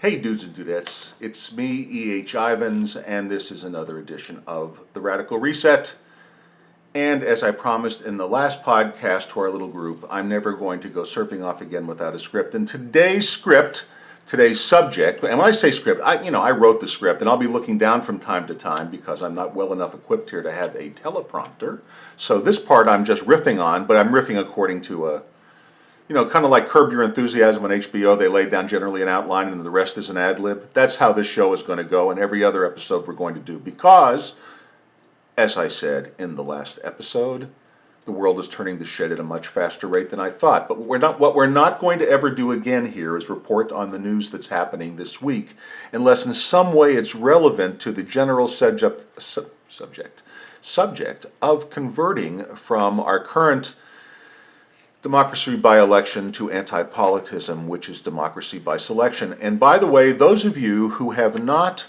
Hey dudes and dudettes, it's me, E.H. Ivins, and this is another edition of The Radical Reset. And as I promised in the last podcast to our little group, I'm never going to go surfing off again without a script. And today's subject, and when I say script, I wrote the script, and I'll be looking down from time to time because I'm not well enough equipped here to have a teleprompter. So this part I'm just riffing on, but I'm riffing according to a kind of like Curb Your Enthusiasm on HBO, they laid down generally an outline and the rest is an ad lib. That's how this show is going to go, and every other episode we're going to do because, as I said in the last episode, the world is turning to shit at a much faster rate than I thought. But what we're not going to ever do again here is report on the news that's happening this week, unless in some way it's relevant to the general subject of converting from our current democracy by election to antipolitism, which is democracy by selection. And by the way, those of you who have not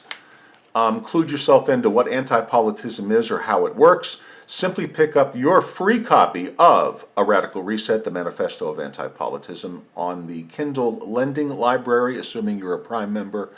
clued yourself into what antipolitism is or how it works, simply pick up your free copy of A Radical Reset, the Manifesto of Antipolitism, on the Kindle Lending Library, assuming you're a Prime member.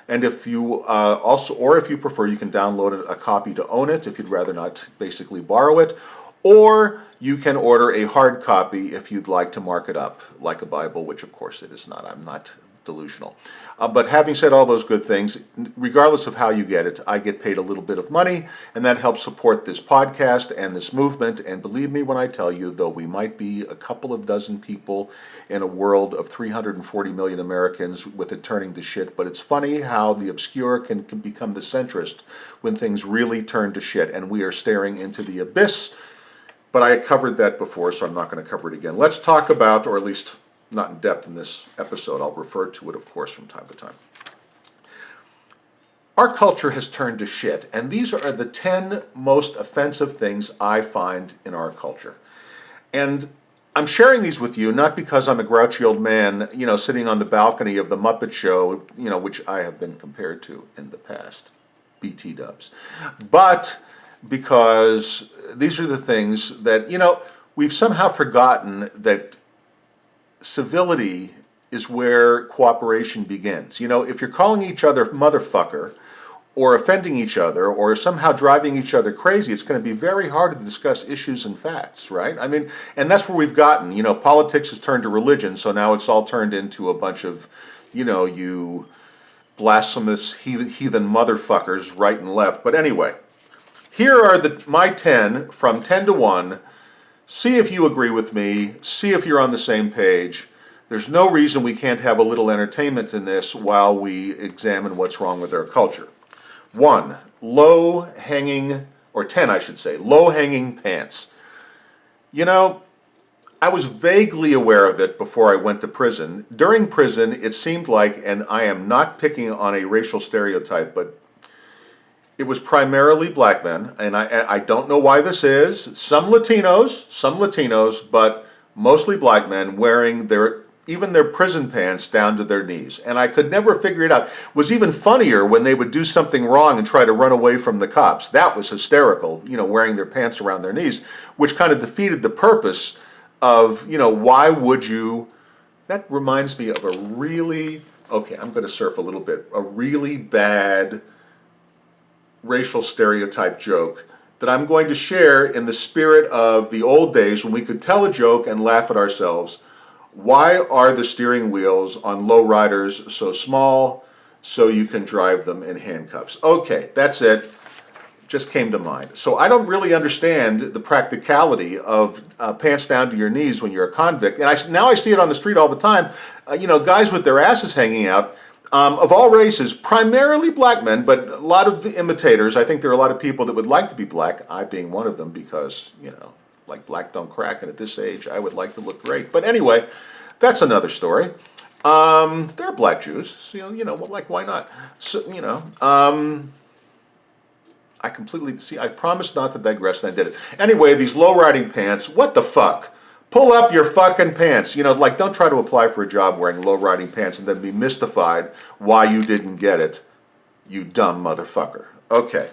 And if you if you prefer, you can download a copy to own it if you'd rather not basically borrow it. Or you can order a hard copy if you'd like to mark it up like a Bible, which of course it is not. I'm not delusional. But having said all those good things, regardless of how you get it, I get paid a little bit of money, and that helps support this podcast and this movement. And believe me when I tell you, though we might be a couple of dozen people in a world of 340 million Americans with it turning to shit, but it's funny how the obscure can become the centrist when things really turn to shit, and we are staring into the abyss. But I covered that before, so I'm not going to cover it again. Let's talk about, or at least not in depth in this episode, I'll refer to it, of course, from time to time. Our culture has turned to shit, and these are the 10 most offensive things I find in our culture. And I'm sharing these with you not because I'm a grouchy old man, sitting on the balcony of the Muppet Show, which I have been compared to in the past, BT dubs, but because these are the things that, we've somehow forgotten that civility is where cooperation begins. If you're calling each other motherfucker or offending each other or somehow driving each other crazy, it's going to be very hard to discuss issues and facts, right? And that's where we've gotten. Politics has turned to religion, so now it's all turned into a bunch of, you blasphemous heathen motherfuckers right and left. But anyway, here are my 10 from 10 to 1. See if you agree with me. See if you're on the same page. There's no reason we can't have a little entertainment in this while we examine what's wrong with our culture. 1, low-hanging, or 10 I should say, low-hanging pants. I was vaguely aware of it before I went to prison. During prison, it seemed like, and I am not picking on a racial stereotype, but it was primarily black men, and I don't know why this is. Some Latinos, but mostly black men wearing even their prison pants down to their knees. And I could never figure it out. It was even funnier when they would do something wrong and try to run away from the cops. That was hysterical, wearing their pants around their knees, which kind of defeated the purpose of, why would you... That reminds me of I'm going to surf a little bit, a really bad racial stereotype joke that I'm going to share in the spirit of the old days when we could tell a joke and laugh at ourselves. Why are the steering wheels on lowriders so small? So you can drive them in handcuffs. Okay, that's it. Just came to mind. So I don't really understand the practicality of pants down to your knees when you're a convict. And now I see it on the street all the time. Guys with their asses hanging out. Of all races, primarily black men, but a lot of imitators. I think there are a lot of people that would like to be black, I being one of them, because, like black don't crack, and at this age, I would like to look great. But anyway, that's another story. There are black Jews, so, why not? So, I promised not to digress, and I did it. Anyway, these low-riding pants, what the fuck? Pull up your fucking pants. Don't try to apply for a job wearing low-riding pants and then be mystified why you didn't get it, you dumb motherfucker. Okay.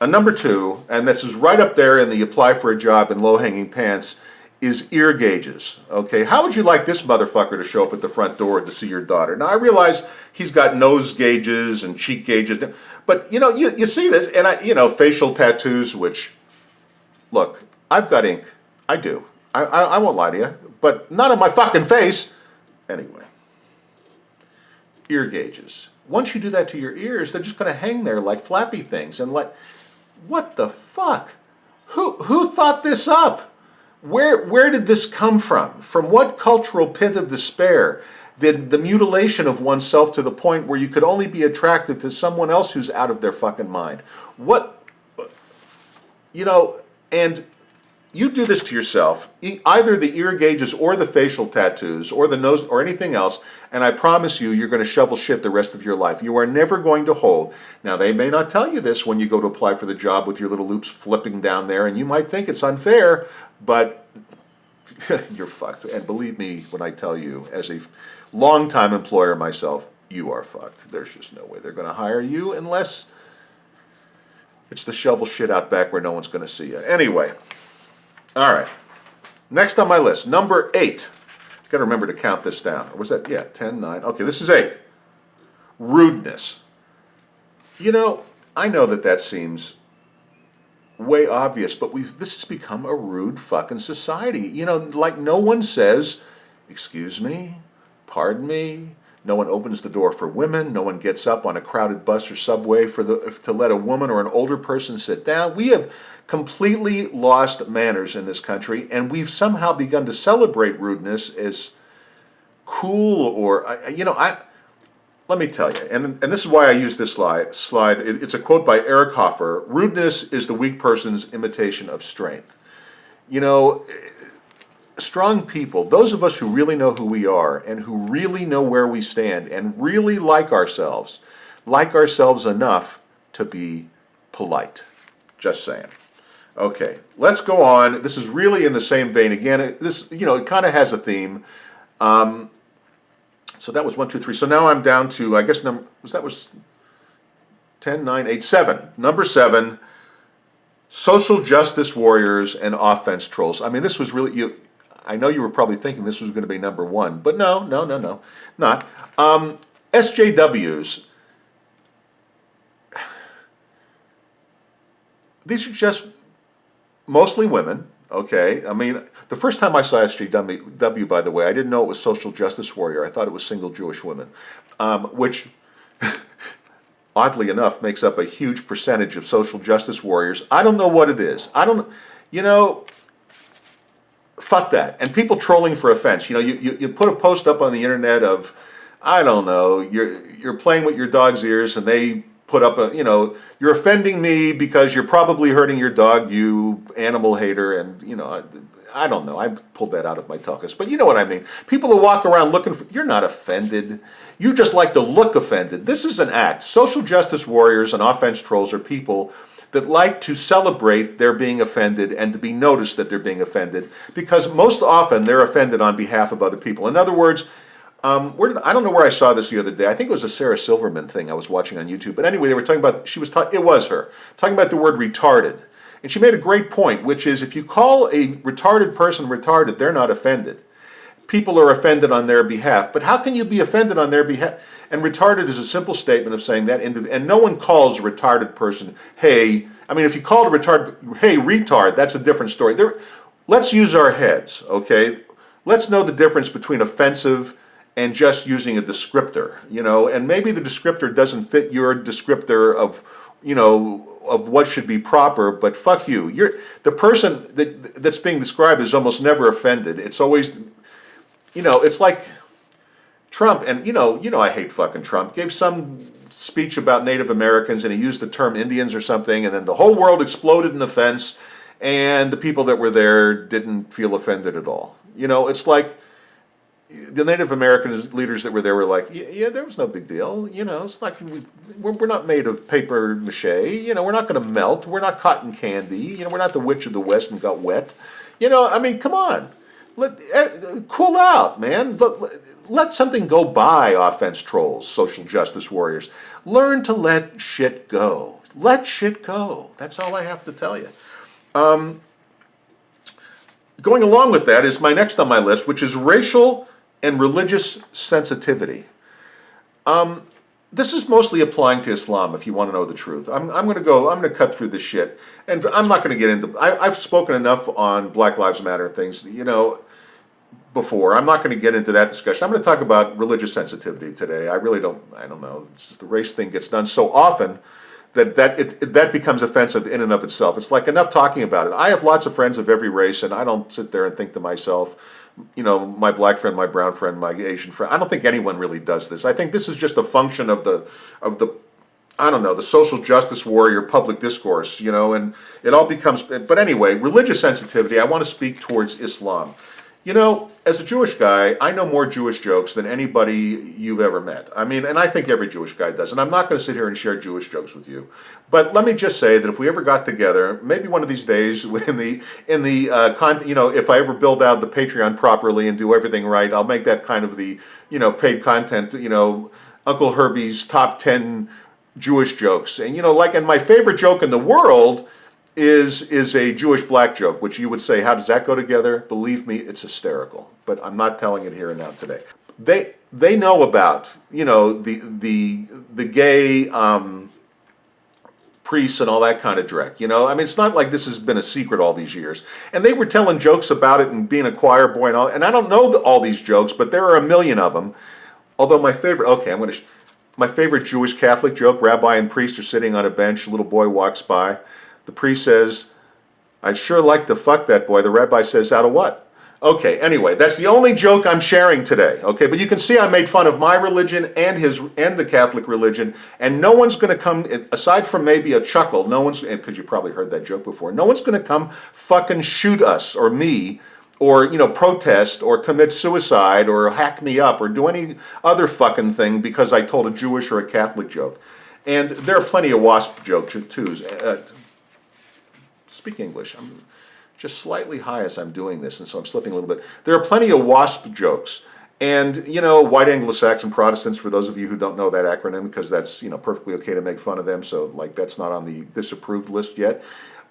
Number 2, and this is right up there in the apply for a job in low-hanging pants, is ear gauges. Okay, how would you like this motherfucker to show up at the front door to see your daughter? Now I realize he's got nose gauges and cheek gauges, but you see this, and facial tattoos. Which, look, I've got ink. I do. I won't lie to you, but not on my fucking face. Anyway, ear gauges. Once you do that to your ears, they're just going to hang there like flappy things. And what the fuck? Who thought this up? Where did this come from? From what cultural pit of despair did the mutilation of oneself to the point where you could only be attractive to someone else who's out of their fucking mind? And you do this to yourself, either the ear gauges or the facial tattoos or the nose or anything else, and I promise you're going to shovel shit the rest of your life. You are never going to hold. Now, they may not tell you this when you go to apply for the job with your little loops flipping down there, and you might think it's unfair, but you're fucked. And believe me when I tell you, as a longtime employer myself, you are fucked. There's just no way they're going to hire you unless it's the shovel shit out back where no one's going to see you. Anyway. All right, next on my list, number 8. Got to remember to count this down. Or was that, 10, 9. Okay, this is 8. Rudeness. I know that seems way obvious, but this has become a rude fucking society. Like no one says, excuse me, pardon me. No one opens the door for women. No one gets up on a crowded bus or subway to let a woman or an older person sit down. We have completely lost manners in this country, and we've somehow begun to celebrate rudeness as cool or, let me tell you, and this is why I use this slide. It's a quote by Eric Hoffer. Rudeness is the weak person's imitation of strength. Strong people, those of us who really know who we are and who really know where we stand and really like ourselves enough to be polite. Just saying. Okay, let's go on. This is really in the same vein. Again, it kind of has a theme. So that was 1, 2, 3. So now I'm down to, I guess, that was 10, 9, 8, 7. Number 7, social justice warriors and offense trolls. I mean, this was really, I know you were probably thinking this was going to be number 1, but no, not. SJWs, these are just mostly women, okay? I mean, the first time I saw SJW, by the way, I didn't know it was social justice warrior. I thought it was single Jewish women, which, oddly enough, makes up a huge percentage of social justice warriors. I don't know what it is. Fuck that. And people trolling for offense. You put a post up on the internet of, I don't know, you're playing with your dog's ears, and they put up you're offending me because you're probably hurting your dog, you animal hater, and I don't know. I pulled that out of my talkus, but you know what I mean. People who walk around looking for, you're not offended. You just like to look offended. This is an act. Social justice warriors and offense trolls are people that like to celebrate their being offended and to be noticed that they're being offended, because most often they're offended on behalf of other people. In other words, I don't know where I saw this the other day. I think it was a Sarah Silverman thing I was watching on YouTube. But anyway, they were talking about, it was her, talking about the word retarded. And she made a great point, which is if you call a retarded person retarded, they're not offended. People are offended on their behalf. But how can you be offended on their behalf? And retarded is a simple statement of saying that, and no one calls a retarded person, hey, I mean, if you call a retarded, hey, retard, that's a different story. Let's use our heads, okay? Let's know the difference between offensive and just using a descriptor, and maybe the descriptor doesn't fit your descriptor of what should be proper, but fuck you. The person that's being described is almost never offended. It's always, it's like Trump, and I hate fucking Trump, gave some speech about Native Americans, and he used the term Indians or something, and then the whole world exploded in offense, and the people that were there didn't feel offended at all. It's like, the Native American leaders that were there were like, yeah, there was no big deal. It's like we're not made of paper mache. We're not going to melt. We're not cotton candy. We're not the Witch of the West and got wet. I mean, come on. Cool out, man. Let something go by, offense trolls, social justice warriors. Learn to let shit go. Let shit go. That's all I have to tell you. Going along with that is my next on my list, which is racial and religious sensitivity. This is mostly applying to Islam, if you want to know the truth. I'm going to cut through this shit. And I'm not going to get into, I've spoken enough on Black Lives Matter and things, before. I'm not going to get into that discussion. I'm going to talk about religious sensitivity today. I don't know. It's just the race thing gets done so often that becomes offensive in and of itself. It's like enough talking about it. I have lots of friends of every race, and I don't sit there and think to myself, my black friend, my brown friend, my Asian friend. I don't think anyone really does this. I think this is just a function of the the social justice warrior public discourse, and it all becomes, but anyway, religious sensitivity, I want to speak towards Islam. As a Jewish guy, I know more Jewish jokes than anybody you've ever met. I mean, and I think every Jewish guy does. And I'm not going to sit here and share Jewish jokes with you. But let me just say that if we ever got together, maybe one of these days, if I ever build out the Patreon properly and do everything right, I'll make that kind of the, paid content, Uncle Herbie's top 10 Jewish jokes. And, and my favorite joke in the world is a Jewish black joke, which you would say, how does that go together? Believe me, it's hysterical. But I'm not telling it here and now today. They know about, the gay priests and all that kind of dreck. I mean, it's not like this has been a secret all these years. And they were telling jokes about it and being a choir boy and all. And I don't know all these jokes, but there are a million of them. Although my favorite, my favorite Jewish Catholic joke, rabbi and priest are sitting on a bench, a little boy walks by. The priest says, I'd sure like to fuck that boy. The rabbi says, out of what? Okay, anyway, that's the only joke I'm sharing today. Okay, but you can see I made fun of my religion and the Catholic religion, and no one's going to come, aside from maybe a chuckle, no one's, because you probably heard that joke before, no one's going to come fucking shoot us or me, or, protest or commit suicide or hack me up or do any other fucking thing because I told a Jewish or a Catholic joke. And there are plenty of WASP jokes too. Speak English. I'm just slightly high as I'm doing this, and so I'm slipping a little bit. There are plenty of WASP jokes. And, white Anglo-Saxon Protestants, for those of you who don't know that acronym, because that's, perfectly okay to make fun of them, so, that's not on the disapproved list yet.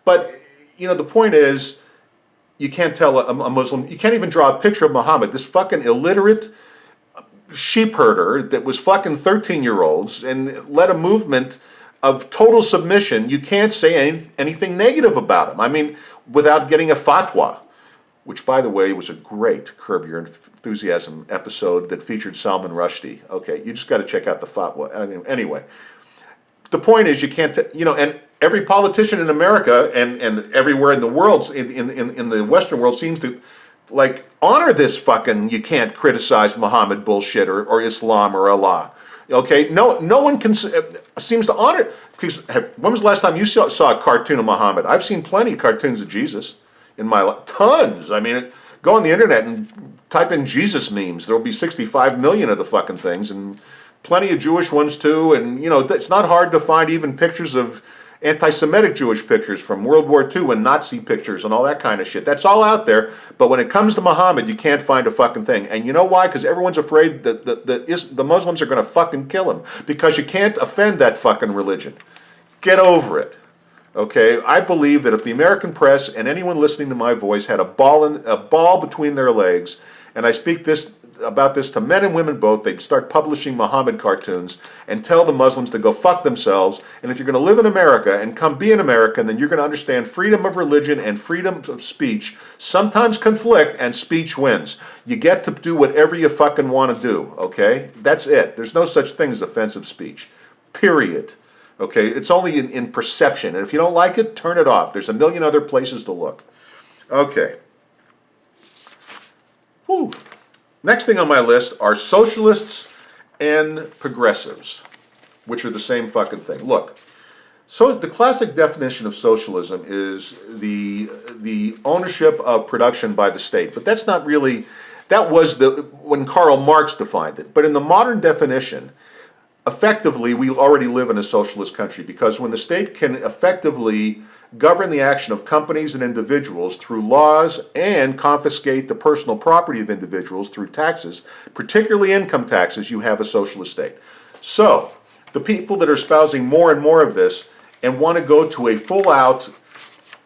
But, the point is, you can't tell a Muslim, you can't even draw a picture of Muhammad, this fucking illiterate sheep herder that was fucking 13-year-olds and led a movement of total submission. You can't say anything negative about him. I mean, without getting a fatwa, which, by the way, was a great Curb Your Enthusiasm episode that featured Salman Rushdie. Okay, you just got to check out the fatwa. Anyway, the point is you can't, and every politician in America and everywhere in the world, in the Western world, seems to honor this fucking you can't criticize Muhammad bullshit or Islam or Allah. Okay, no one seems to honor it. Because when was the last time you saw a cartoon of Muhammad? I've seen plenty of cartoons of Jesus in my life, tons. I mean, go on the internet and type in Jesus memes. There will be 65 million of the fucking things, and plenty of Jewish ones too. And it's not hard to find even pictures of anti-Semitic Jewish pictures from World War II and Nazi pictures and all that kind of shit. That's all out there. But when it comes to Muhammad, you can't find a fucking thing. And you know why? Because everyone's afraid that the Muslims are going to fucking kill him. Because you can't offend that fucking religion. Get over it. Okay? I believe that if the American press and anyone listening to my voice had a ball between their legs, and I speak about this to men and women both, they'd start publishing Muhammad cartoons and tell the Muslims to go fuck themselves. And if you're going to live in America and come be an American, then you're going to understand freedom of religion and freedom of speech sometimes conflict, and speech wins. You get to do whatever you fucking want to do, okay? That's it. There's no such thing as offensive speech, period. Okay, it's only in perception. And if you don't like it, turn it off. There's a million other places to look. Okay. Whew. Next thing on my list are socialists and progressives, which are the same fucking thing. Look, so the classic definition of socialism is the ownership of production by the state. But that's not really, that was when Karl Marx defined it. But in the modern definition, effectively, we already live in a socialist country, because when the state can effectively govern the action of companies and individuals through laws and confiscate the personal property of individuals through taxes, particularly income taxes, you have a socialist state. So, the people that are espousing more and more of this and want to go to a full-out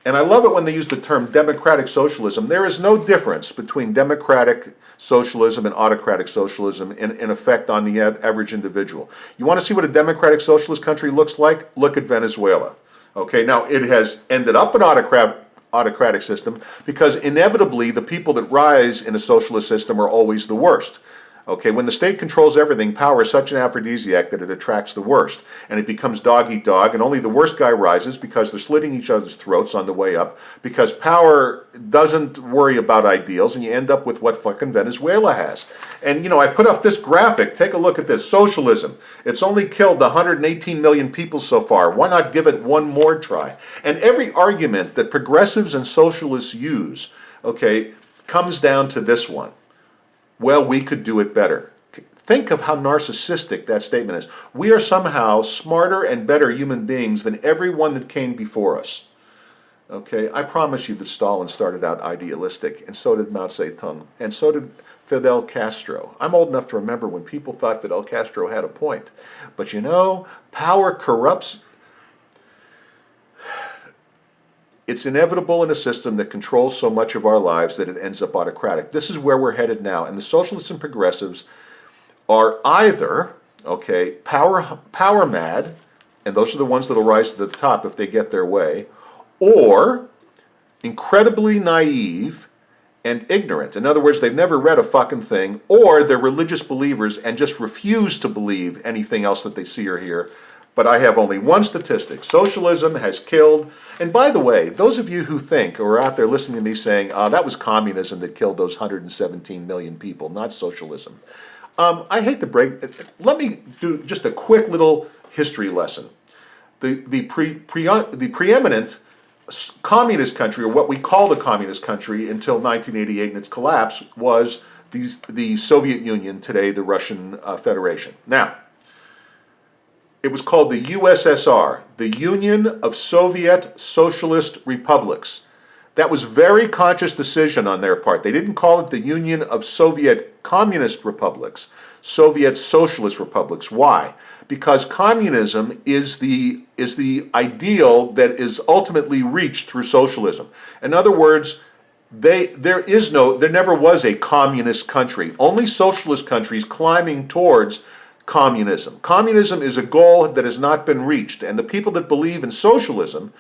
And I love it when they use the term democratic socialism. There is no difference between democratic socialism and autocratic socialism in effect on the average individual. You want to see what a democratic socialist country looks like? Look at Venezuela. Okay, now it has ended up an autocratic system because inevitably the people that rise in a socialist system are always the worst. Okay, when the state controls everything, power is such an aphrodisiac that it attracts the worst. And it becomes dog eat dog, and only the worst guy rises because they're slitting each other's throats on the way up, because power doesn't worry about ideals, and you end up with what fucking Venezuela has. And, you know, I put up this graphic. Take a look at this. Socialism. It's only killed 118 million people so far. Why not give it one more try? And every argument that progressives and socialists use, okay, comes down to this one. Well, we could do it better. Think of how narcissistic that statement is. We are somehow smarter and better human beings than everyone that came before us. Okay, I promise you that Stalin started out idealistic, and so did Mao Zedong, and so did Fidel Castro. I'm old enough to remember when people thought Fidel Castro had a point. But you know, power corrupts. It's inevitable in a system that controls so much of our lives that it ends up autocratic. This is where we're headed now. And the socialists and progressives are either, okay, power mad, and those are the ones that will rise to the top if they get their way, or incredibly naive and ignorant. In other words, they've never read a fucking thing, or they're religious believers and just refuse to believe anything else that they see or hear. But I have only one statistic. Socialism has killed, and by the way, those of you who think or are out there listening to me saying, that was communism that killed those 117 million people, not socialism. I hate to break, let me do just a quick little history lesson. The preeminent communist country, or what we called a communist country until 1988 and its collapse, was the Soviet Union, today the Russian Federation. Now, it was called the USSR, the Union of Soviet Socialist Republics. That was a very conscious decision on their part. They didn't call it the Union of Soviet Communist Republics, Soviet Socialist Republics. Why? Because communism is the ideal that is ultimately reached through socialism. In other words, there never was a communist country. Only socialist countries climbing towards communism. Communism is a goal that has not been reached, and the people that believe in socialism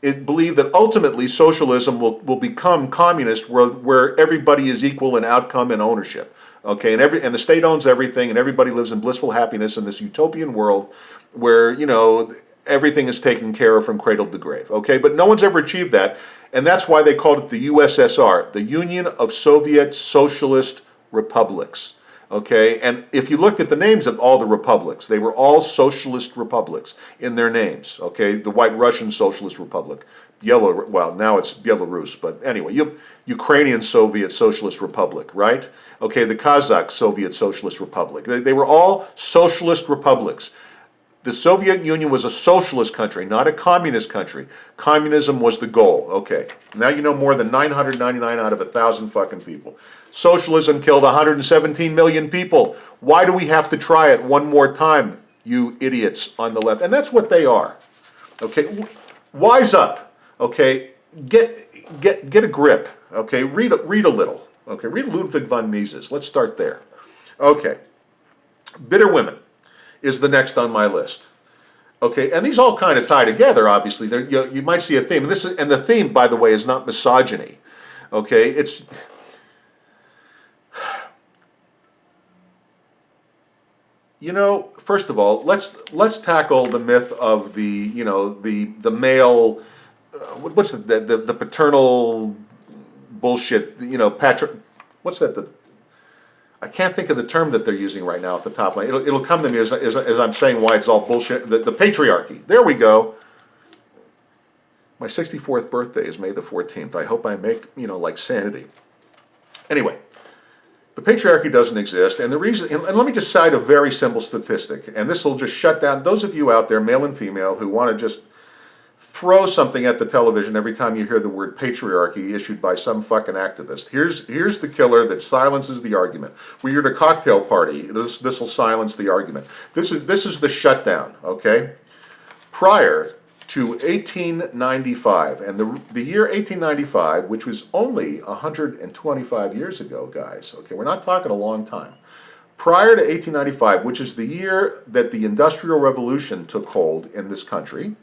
believe that ultimately socialism will become communist, where everybody is equal in outcome and ownership. Okay, and the state owns everything, and everybody lives in blissful happiness in this utopian world where, you know, everything is taken care of from cradle to grave. Okay, but no one's ever achieved that, and that's why they called it the USSR, the Union of Soviet Socialist Republics. Okay, and if you looked at the names of all the republics, they were all socialist republics in their names. Okay, the White Russian Socialist Republic, well, now it's Belarus, but anyway, Ukrainian Soviet Socialist Republic, right? Okay, the Kazakh Soviet Socialist Republic. They were all socialist republics. The Soviet Union was a socialist country, not a communist country. Communism was the goal. Okay, now you know more than 999 out of 1,000 fucking people. Socialism killed 117 million people. Why do we have to try it one more time, you idiots on the left? And that's what they are. Okay, wise up. Okay, get a grip. Okay, read a little. Okay, read Ludwig von Mises. Let's start there. Okay, bitter women is the next on my list. Okay, and these all kind of tie together, obviously. You might see a theme. And the theme, by the way, is not misogyny. Okay, it's... You know, first of all, let's tackle the myth of the male, what's the paternal bullshit, you know, what's that, I can't think of the term that they're using right now off the top line. It'll come to me as I'm saying why it's all bullshit. The patriarchy. There we go. My 64th birthday is May the 14th. I hope I make, like sanity. Anyway, the patriarchy doesn't exist, and the reason, and let me just cite a very simple statistic, and this will just shut down those of you out there, male and female, who want to just throw something at the television every time you hear the word patriarchy issued by some fucking activist. Here's the killer that silences the argument. When you're at a cocktail party, this will silence the argument. This is the shutdown, okay? Prior to 1895. And the year 1895, which was only 125 years ago, guys, okay, we're not talking a long time. Prior to 1895, which is the year that the Industrial Revolution took hold in this country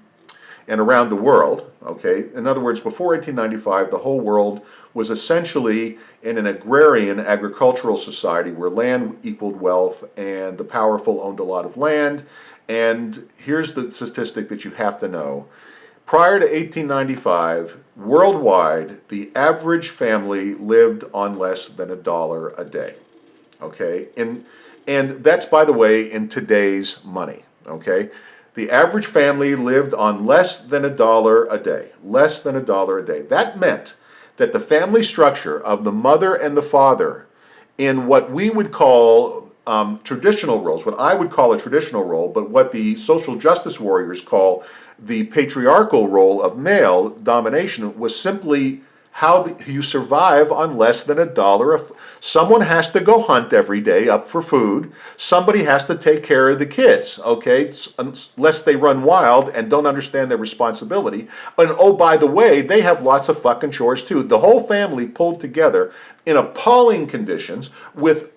and around the world, okay? In other words, before 1895, the whole world was essentially in an agrarian agricultural society where land equaled wealth and the powerful owned a lot of land. And here's the statistic that you have to know. Prior to 1895, worldwide, the average family lived on less than $1 a day. Okay, and that's, by the way, in today's money. Okay, the average family lived on less than $1 a day. Less than $1 a day. That meant that the family structure of the mother and the father, in what we would call traditional roles, what I would call a traditional role, but what the social justice warriors call the patriarchal role of male domination, was simply how you survive on less than $1. Someone has to go hunt every day up for food. Somebody has to take care of the kids, okay, unless they run wild and don't understand their responsibility. And oh, by the way, they have lots of fucking chores too. The whole family pulled together in appalling conditions with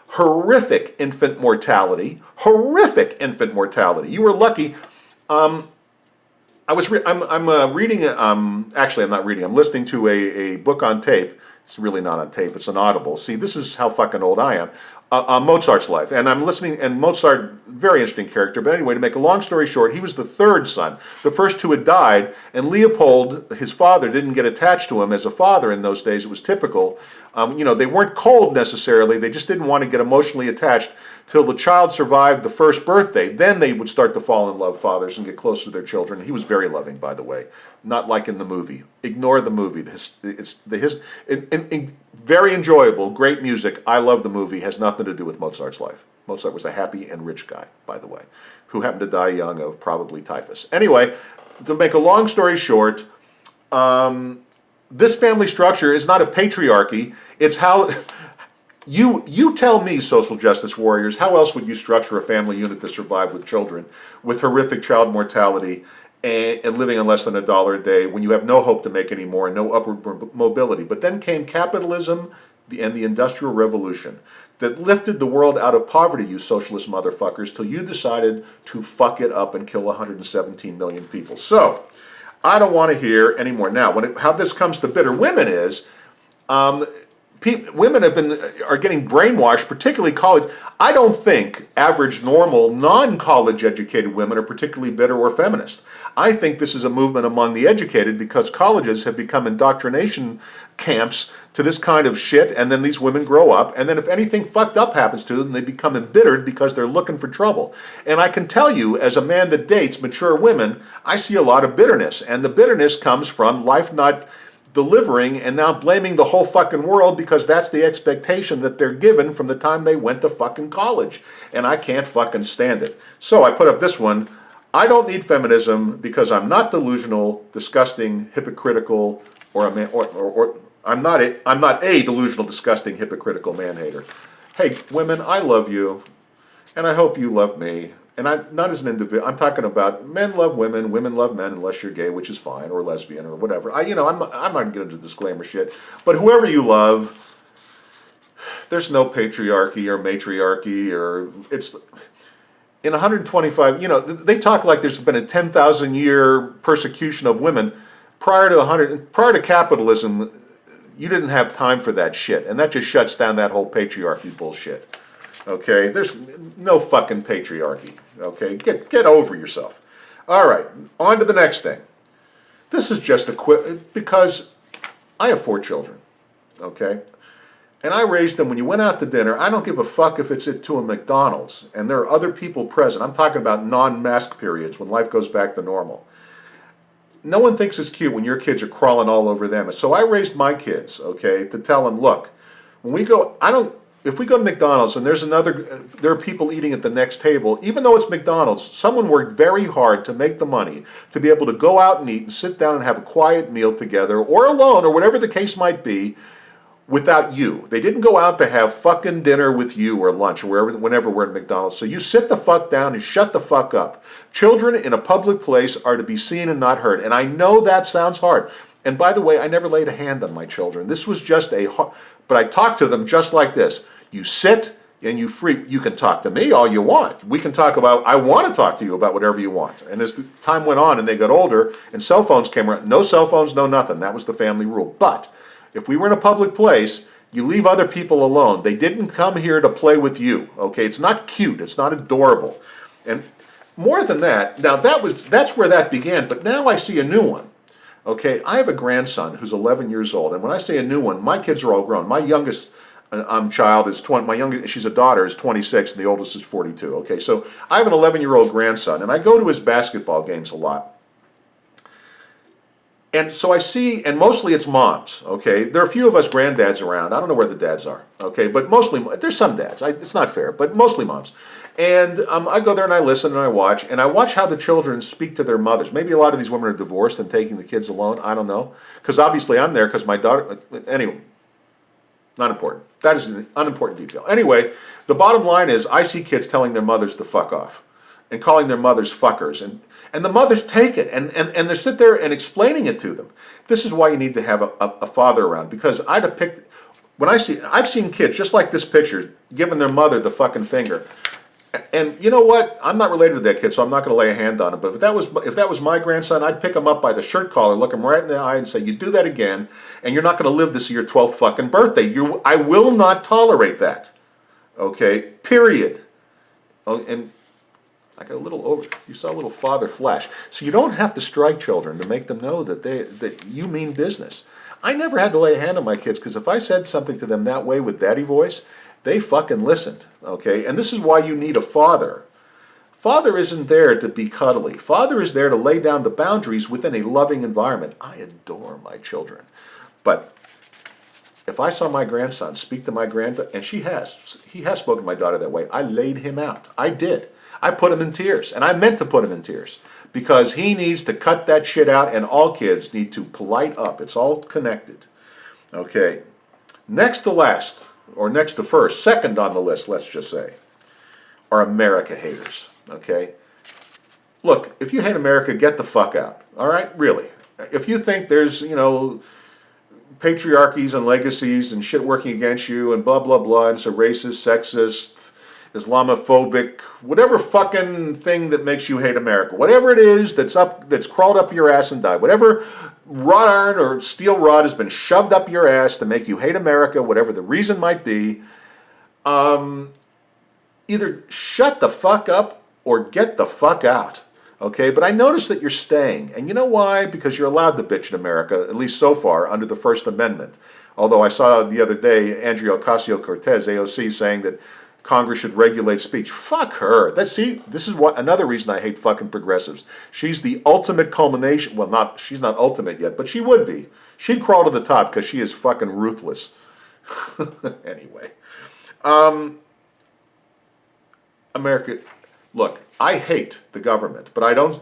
horrific infant mortality. Horrific infant mortality. You were lucky. I'm reading, actually I'm not reading, I'm listening to a book on tape. It's really not on tape, it's an Audible. See, this is how fucking old I am. Mozart's life. And I'm listening, and Mozart, very interesting character. But anyway, to make a long story short, he was the third son. The first two had died, and Leopold, his father, didn't get attached to him as a father in those days. It was typical. They weren't cold necessarily, they just didn't want to get emotionally attached till the child survived the first birthday. Then they would start to fall in love, fathers, and get close to their children. He was very loving, by the way, not like in the movie. Ignore the movie. Very enjoyable, great music. I love the movie. Has nothing to do with Mozart's life. Mozart was a happy and rich guy, by the way, who happened to die young of probably typhus. Anyway, to make a long story short, this family structure is not a patriarchy. It's how you tell me, social justice warriors, how else would you structure a family unit to survive with children, with horrific child mortality, and living on less than $1 a day, when you have no hope to make any more and no upward mobility? But then came capitalism and the Industrial Revolution that lifted the world out of poverty, you socialist motherfuckers, till you decided to fuck it up and kill 117 million people. So, I don't want to hear anymore. Now, how this comes to bitter women is, women are getting brainwashed, particularly college. I don't think average, normal, non-college educated women are particularly bitter or feminist. I think this is a movement among the educated because colleges have become indoctrination camps to this kind of shit, and then these women grow up, and then if anything fucked up happens to them, they become embittered because they're looking for trouble. And I can tell you, as a man that dates mature women, I see a lot of bitterness, and the bitterness comes from life not delivering and now blaming the whole fucking world because that's the expectation that they're given from the time they went to fucking college. And I can't fucking stand it. So I put up this one. I don't need feminism because I'm not delusional, disgusting, hypocritical, or I'm not a delusional, disgusting, hypocritical man-hater. Hey, women, I love you, and I hope you love me. And I'm not as an individual. I'm talking about men love women, women love men, unless you're gay, which is fine, or lesbian, or whatever. I'm not getting into disclaimer shit. But whoever you love, there's no patriarchy or matriarchy, or it's in 125. They talk like there's been a 10,000-year persecution of women. Prior to capitalism, you didn't have time for that shit, and that just shuts down that whole patriarchy bullshit. Okay, there's no fucking patriarchy. Okay, get over yourself. All right, on to the next thing. This is just because I have 4 children. Okay, and I raised them. When you went out to dinner, I don't give a fuck if it's to a McDonald's and there are other people present. I'm talking about non-mask periods when life goes back to normal. No one thinks it's cute when your kids are crawling all over them. So I raised my kids, okay, to tell them, look, when we go, if we go to McDonald's and there are people eating at the next table, even though it's McDonald's, someone worked very hard to make the money to be able to go out and eat and sit down and have a quiet meal together, or alone, or whatever the case might be. without you. They didn't go out to have fucking dinner with you or lunch or wherever, whenever we're at McDonald's. So you sit the fuck down and shut the fuck up. Children in a public place are to be seen and not heard. And I know that sounds hard. And by the way, I never laid a hand on my children. This was just but I talked to them just like this. You sit and you can talk to me all you want. We can talk about, I want to talk to you about whatever you want. And as the time went on and they got older and cell phones came around, no cell phones, no nothing. That was the family rule. But if we were in a public place, you leave other people alone. They didn't come here to play with you, okay? It's not cute. It's not adorable. And more than that, now that's where that began, but now I see a new one, okay? I have a grandson who's 11 years old, and when I say a new one, my kids are all grown. My youngest child is 20, she's a daughter, is 26, and the oldest is 42, okay? So I have an 11-year-old grandson, and I go to his basketball games a lot. And so I see, and mostly it's moms, okay? There are a few of us granddads around. I don't know where the dads are, okay? But mostly, there's some dads. It's not fair, but mostly moms. And I go there and I listen and I watch how the children speak to their mothers. Maybe a lot of these women are divorced and taking the kids alone. I don't know. Because obviously I'm there because my daughter, anyway, not important. That is an unimportant detail. Anyway, the bottom line is I see kids telling their mothers to fuck off and calling their mothers fuckers. And the mothers take it, and they sit there and explaining it to them. This is why you need to have a father around, because I've seen kids, just like this picture, giving their mother the fucking finger. And you know what? I'm not related to that kid, so I'm not going to lay a hand on him. But if that was my grandson, I'd pick him up by the shirt collar, look him right in the eye and say, you do that again, and you're not going to live to see your 12th fucking birthday. I will not tolerate that. Okay? Period. Oh, and I got a little you saw a little father flash. So you don't have to strike children to make them know that you mean business. I never had to lay a hand on my kids, because if I said something to them that way with daddy voice, they fucking listened, okay? And this is why you need a father. Father isn't there to be cuddly. Father is there to lay down the boundaries within a loving environment. I adore my children. But if I saw my grandson speak to my granddaughter, and he has spoken to my daughter that way, I laid him out. I did. I put him in tears, and I meant to put him in tears, because he needs to cut that shit out, and all kids need to polite up. It's all connected. Okay, next to last, or next to first, second on the list, let's just say, are America haters, okay? Look, if you hate America, get the fuck out, all right? Really. If you think there's, patriarchies and legacies and shit working against you and blah, blah, blah, and it's a racist, sexist, Islamophobic, whatever fucking thing that makes you hate America, whatever it is that's crawled up your ass and died, whatever wrought iron or steel rod has been shoved up your ass to make you hate America, whatever the reason might be, either shut the fuck up or get the fuck out. Okay, but I noticed that you're staying. And you know why? Because you're allowed to bitch in America, at least so far, under the First Amendment. Although I saw the other day Andrea Ocasio-Cortez, AOC, saying that Congress should regulate speech. Fuck her. This is another reason I hate fucking progressives. She's the ultimate culmination. Well, she's not ultimate yet, but she would be. She'd crawl to the top because she is fucking ruthless. Anyway. America, look, I hate the government, but I don't,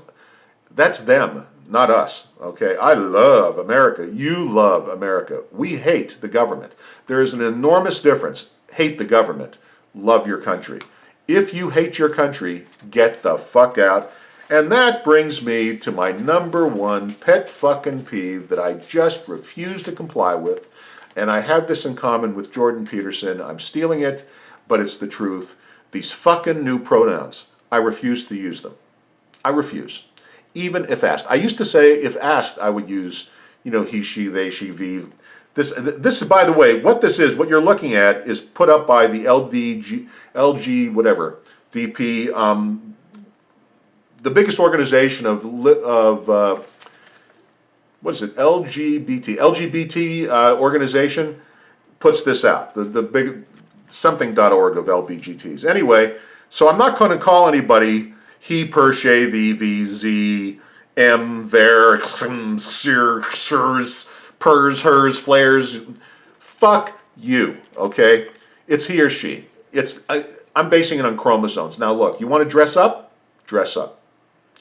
that's them, not us, okay? I love America. You love America. We hate the government. There is an enormous difference. Hate the government. Love your country. If you hate your country, get the fuck out. And that brings me to my number one pet fucking peeve that I just refuse to comply with. And I have this in common with Jordan Peterson. I'm stealing it, but it's the truth. These fucking new pronouns. I refuse to use them. I refuse. Even if asked. I used to say if asked, I would use, he, she, they, she, we. This is, by the way, what this is, what you're looking at is put up by the LG, whatever, DP, the biggest organization of what is it, LGBT organization puts this out, the big, something.org of LBGTs. Anyway, so I'm not going to call anybody he, per, she, thee, v, z, m, their, sirs, pers, hers, flares. Fuck you, okay? It's he or she. I'm basing it on chromosomes. Now look, you want to dress up? Dress up.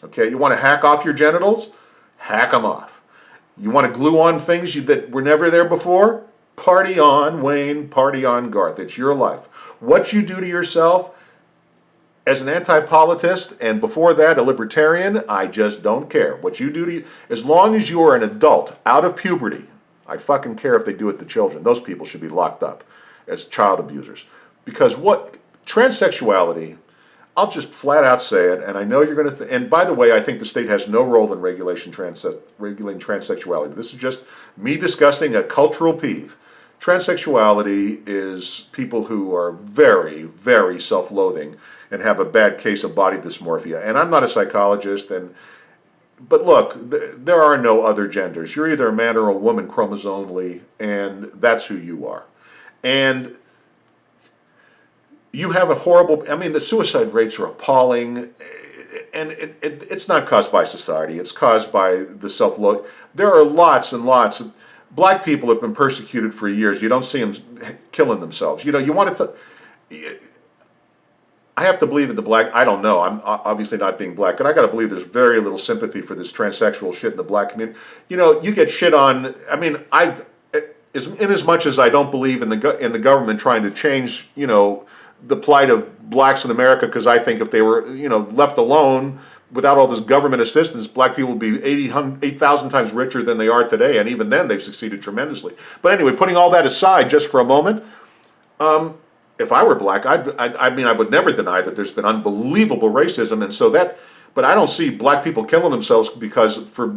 Okay, you want to hack off your genitals? Hack them off. You want to glue on things that were never there before? Party on, Wayne. Party on, Garth. It's your life. What you do to yourself as an anti-politist, and before that a libertarian, I just don't care. What you do to you, as long as you are an adult, out of puberty, I fucking care if they do it to children. Those people should be locked up as child abusers. Because what, transsexuality, I'll just flat out say it, and I know you're going to, and by the way, I think the state has no role in regulating transsexuality. This is just me discussing a cultural peeve. Transsexuality is people who are very, very self-loathing and have a bad case of body dysmorphia. And I'm not a psychologist, but look, there are no other genders. You're either a man or a woman chromosomally, and that's who you are. And you have a horrible, I mean, the suicide rates are appalling, and it's not caused by society, it's caused by the self-loathing. There are lots and lots of, black people have been persecuted for years. You don't see them killing themselves. You know, you want to, I have to believe in the black, I don't know, I'm obviously not being black, but I got to believe there's very little sympathy for this transsexual shit in the black community. You know, you get shit on, I mean, in as much as I don't believe in the government trying to change, you know, the plight of blacks in America, because I think if they were, you know, left alone without all this government assistance, black people would be 8,000 times richer than they are today, and even then they've succeeded tremendously. But anyway, putting all that aside just for a moment, if I were black, I mean, I would never deny that there's been unbelievable racism, and so that, but I don't see black people killing themselves because for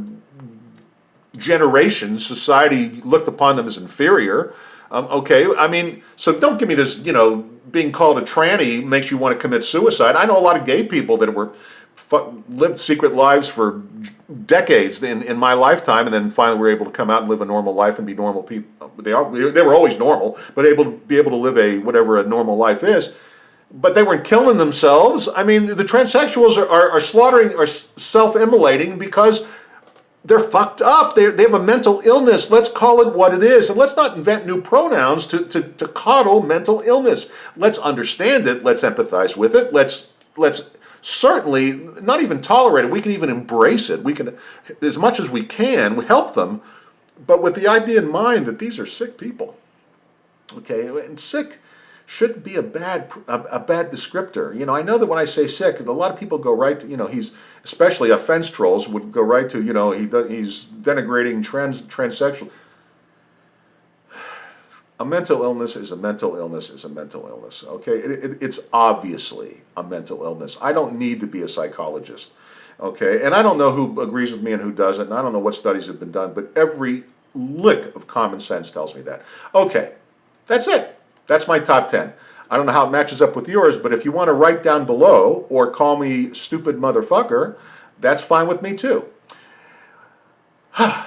generations society looked upon them as inferior. Okay, I mean, so don't give me this, you know, being called a tranny makes you want to commit suicide. I know a lot of gay people that lived secret lives for decades in my lifetime, and then finally were able to come out and live a normal life and be normal people. They were always normal, but able to live whatever a normal life is. But they weren't killing themselves. I mean, the transsexuals are self-immolating because they're fucked up. They have a mental illness. Let's call it what it is. And let's not invent new pronouns to coddle mental illness. Let's understand it. Let's empathize with it. Let's certainly not even tolerate it. We can even embrace it. We can, as much as we can, help them, but with the idea in mind that these are sick people. Okay, and sick shouldn't be a bad descriptor. You know, I know that when I say sick, a lot of people go right to, you know, especially offense trolls would go right to, you know, he's denigrating transsexual. A mental illness is a mental illness is a mental illness, okay? It's obviously a mental illness. I don't need to be a psychologist, okay? And I don't know who agrees with me and who doesn't, and I don't know what studies have been done, but every lick of common sense tells me that. Okay, that's it. That's my top 10. I don't know how it matches up with yours, but if you want to write down below or call me stupid motherfucker, that's fine with me too.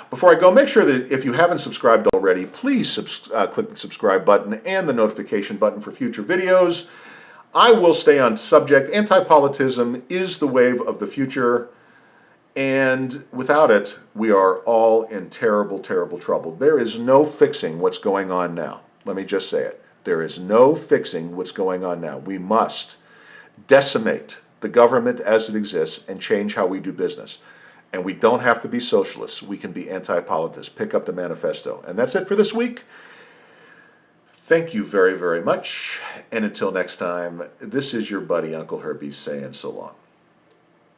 Before I go, make sure that if you haven't subscribed already, please click the subscribe button and the notification button for future videos. I will stay on subject. Antipolitism is the wave of the future, and without it, we are all in terrible, terrible trouble. There is no fixing what's going on now. Let me just say it. There is no fixing what's going on now. We must decimate the government as it exists and change how we do business. And we don't have to be socialists. We can be anti-politics. Pick up the manifesto. And that's it for this week. Thank you very, very much. And until next time, this is your buddy Uncle Herbie saying so long.